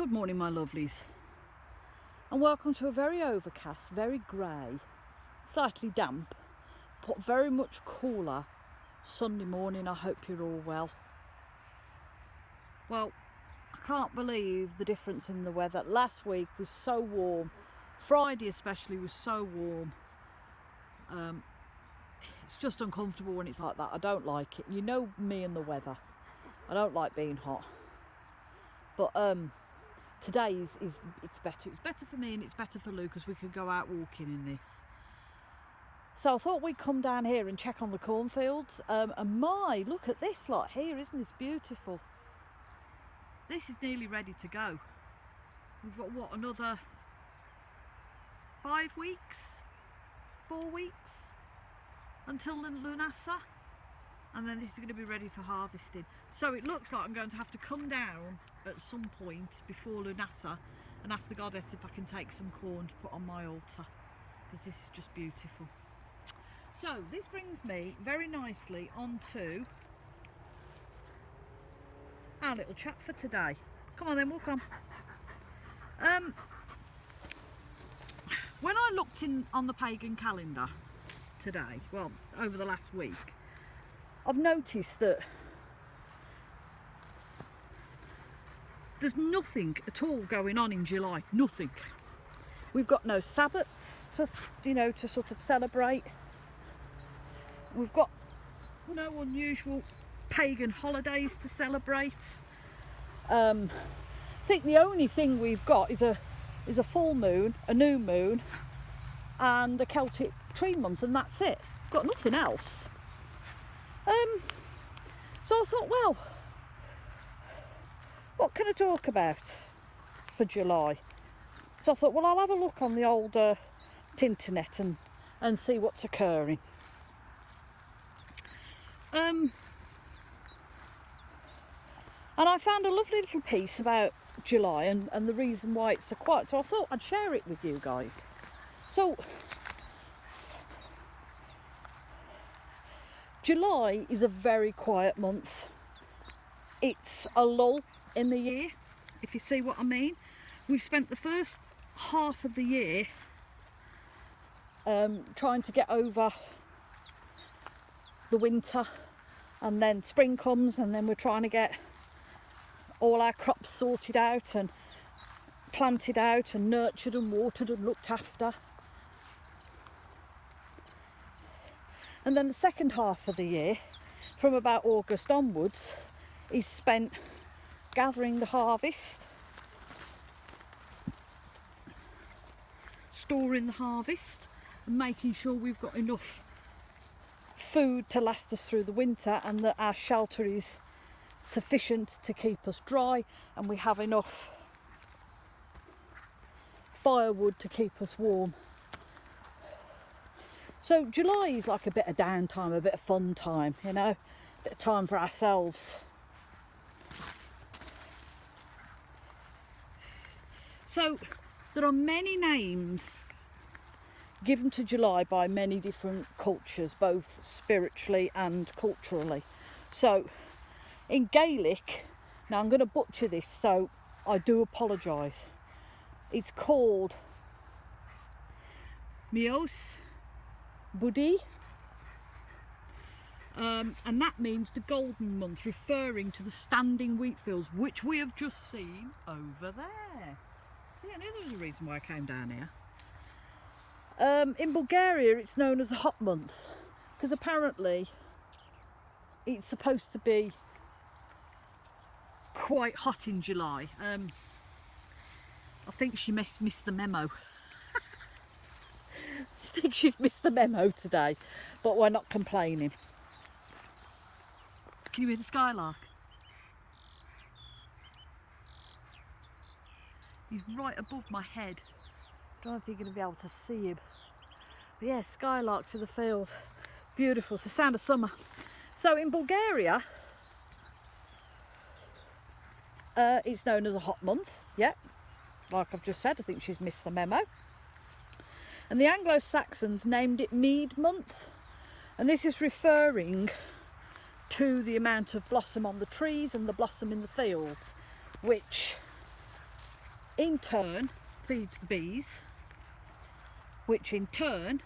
Good morning, my lovelies, and welcome to a very overcast, very grey, slightly damp, but very much cooler Sunday morning. I hope you're all well. Well, I can't believe the difference in the weather. Last week was so warm, Friday especially was so warm. It's just uncomfortable when it's like that. I don't like it. You know me and the weather. I don't like being hot. But today it's better. It's better for me and it's better for Lou because we could go out walking in this. So I thought we'd come down here and check on the cornfields. And my, look at this lot here. Isn't this beautiful? This is nearly ready to go. We've got what, another 5 weeks, 4 weeks until Lunasa, and then this is going to be ready for harvesting. So it looks like I'm going to have to come down at some point before Lunasa and ask the goddess if I can take some corn to put on my altar, because this is just beautiful. So this brings me very nicely onto our little chat for today. Come on then, walk on. When I looked on the pagan calendar today, well, over the last week, I've noticed that there's nothing at all going on in July. Nothing. We've got no Sabbaths to sort of celebrate. We've got no unusual pagan holidays to celebrate. I think the only thing we've got is a full moon, a new moon, and a Celtic tree month, and that's it. We've got nothing else. So I thought, well, what can I talk about for July? So I thought, well, I'll have a look on the old Tinternet and see what's occurring. And I found a lovely little piece about July and the reason why it's so quiet. So I thought I'd share it with you guys. So July is a very quiet month. It's a lull in the year, if you see what I mean. We've spent the first half of the year trying to get over the winter, and then spring comes and then we're trying to get all our crops sorted out and planted out and nurtured and watered and looked after. And then the second half of the year, from about August onwards, is spent gathering the harvest, storing the harvest, and making sure we've got enough food to last us through the winter, and that our shelter is sufficient to keep us dry, and we have enough firewood to keep us warm. So July is like a bit of downtime, a bit of fun time, you know, a bit of time for ourselves. So there are many names given to July by many different cultures, both spiritually and culturally. So in Gaelic, now I'm going to butcher this, so I do apologise. It's called Mios Budi, and that means the golden month, referring to the standing wheat fields, which we have just seen over there. See, I knew there was a reason why I came down here. In Bulgaria, it's known as the hot month, because apparently it's supposed to be quite hot in July. I think she missed the memo. I think she's missed the memo today, but we're not complaining. Can you hear the skylark? He's right above my head. Don't know if you're going to be able to see him. But yeah, skylark to the field. Beautiful. It's the sound of summer. So in Bulgaria, it's known as a hot month. Yep. Like I've just said, I think she's missed the memo. And the Anglo-Saxons named it Mead month. And this is referring to the amount of blossom on the trees and the blossom in the fields, which in turn feeds the bees, which in turn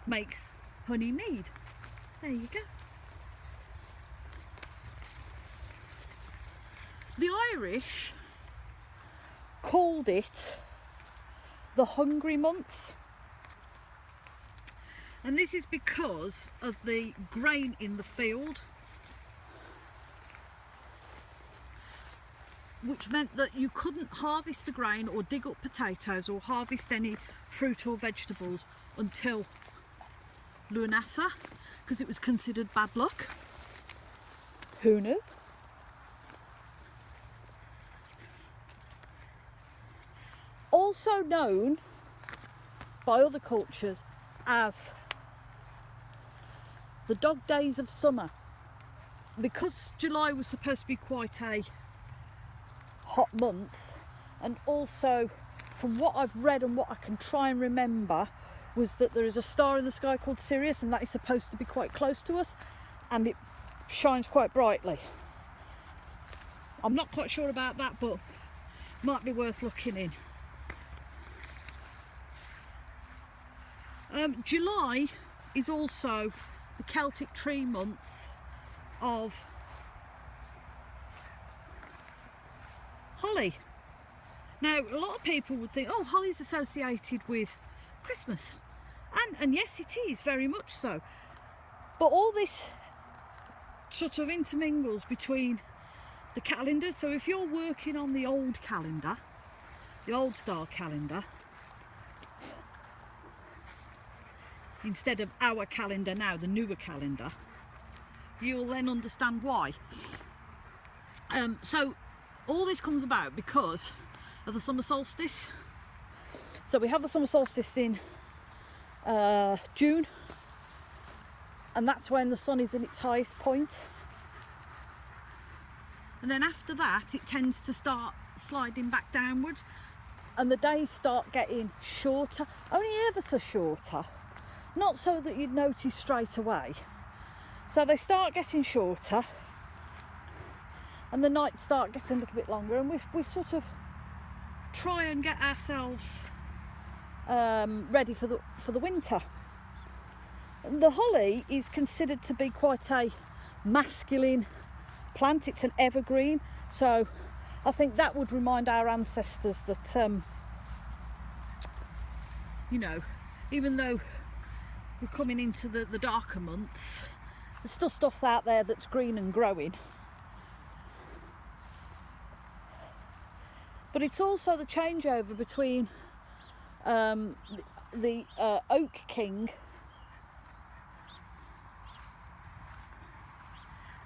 makes honey mead. There you go. The Irish called it the hungry month, and this is because of the grain in the field, which meant that you couldn't harvest the grain or dig up potatoes or harvest any fruit or vegetables until Lunasa, because it was considered bad luck. Who knew? Also known by other cultures as the dog days of summer, because July was supposed to be quite a hot month, and also from what I've read and what I can try and remember was that there is a star in the sky called Sirius, and that is supposed to be quite close to us, and it shines quite brightly. I'm not quite sure about that, but might be worth looking in. July is also the Celtic tree month of holly. Now, a lot of people would think, oh, holly's associated with Christmas, and yes, it is very much so, but all this sort of intermingles between the calendars. So if you're working on the old calendar, the old star calendar, instead of our calendar now, the newer calendar, you'll then understand why. So all this comes about because of the summer solstice. So we have the summer solstice in June, and that's when the sun is in its highest point. And then after that it tends to start sliding back downwards, and the days start getting shorter, only ever so shorter, not so that you'd notice straight away. So they start getting shorter and the nights start getting a little bit longer, and we sort of try and get ourselves ready for the winter. The holly is considered to be quite a masculine plant. It's an evergreen, so I think that would remind our ancestors that you know, even though we're coming into the darker months, there's still stuff out there that's green and growing. But it's also the changeover between the Oak King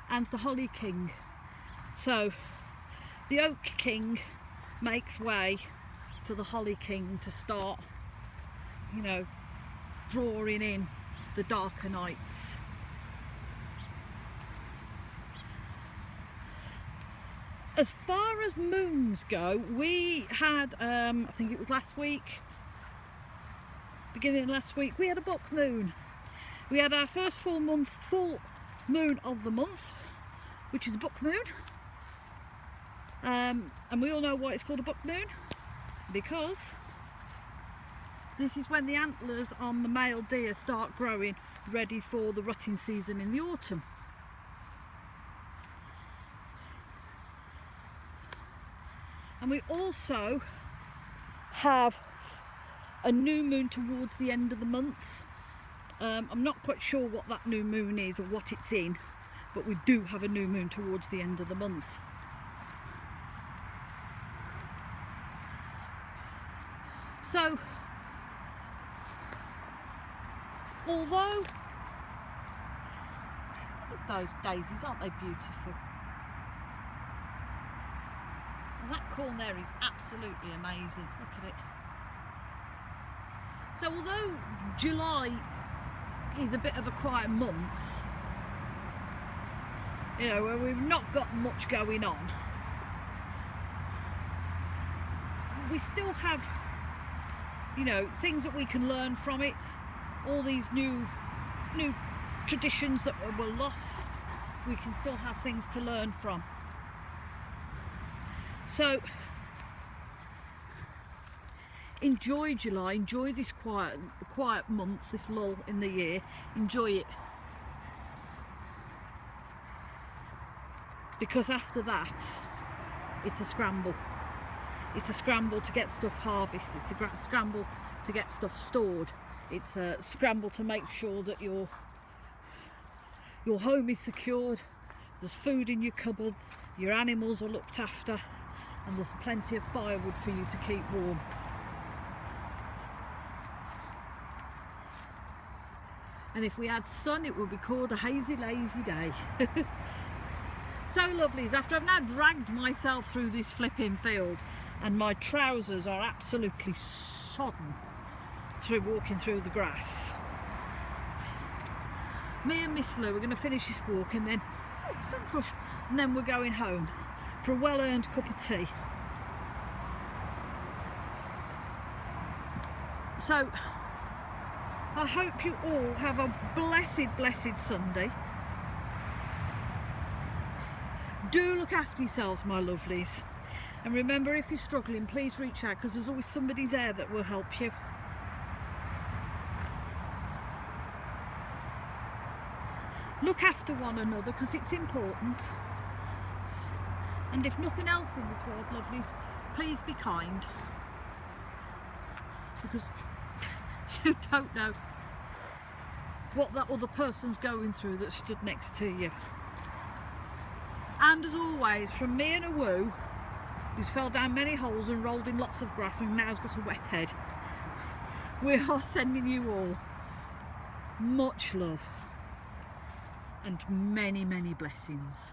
and the Holly King. So the Oak King makes way for the Holly King to start, you know, drawing in the darker nights. As far as moons go, we had, I think it was last week, beginning of last week, we had a buck moon. We had our first full moon of the month, which is a buck moon. And we all know why it's called a buck moon, because this is when the antlers on the male deer start growing, ready for the rutting season in the autumn. And we also have a new moon towards the end of the month. I'm not quite sure what that new moon is or what it's in, but we do have a new moon towards the end of the month. So, although, look at those daisies, aren't they beautiful? And that corn there is absolutely amazing, look at it. So although July is a bit of a quiet month, you know, where we've not got much going on, we still have, you know, things that we can learn from it, all these new traditions that were lost, we can still have things to learn from. So enjoy July, enjoy this quiet month, this lull in the year, enjoy it. Because after that, it's a scramble. It's a scramble to get stuff harvested, it's a scramble to get stuff stored, it's a scramble to make sure that your home is secured, there's food in your cupboards, your animals are looked after, and there's plenty of firewood for you to keep warm. And if we had sun, it would be called a hazy, lazy day. So lovelies, after I've now dragged myself through this flipping field, and my trousers are absolutely sodden through walking through the grass, me and Miss Lou are going to finish this walk, and then sunflush, and then we're going home for a well-earned cup of tea. So I hope you all have a blessed Sunday. Do look after yourselves, my lovelies, and remember, if you're struggling, please reach out, because there's always somebody there that will help you. Look after one another, because it's important. And if nothing else in this world, lovelies, please be kind, because you don't know what that other person's going through that stood next to you. And as always, from me and a woo, who's fell down many holes and rolled in lots of grass and now's got a wet head, we are sending you all much love and many blessings.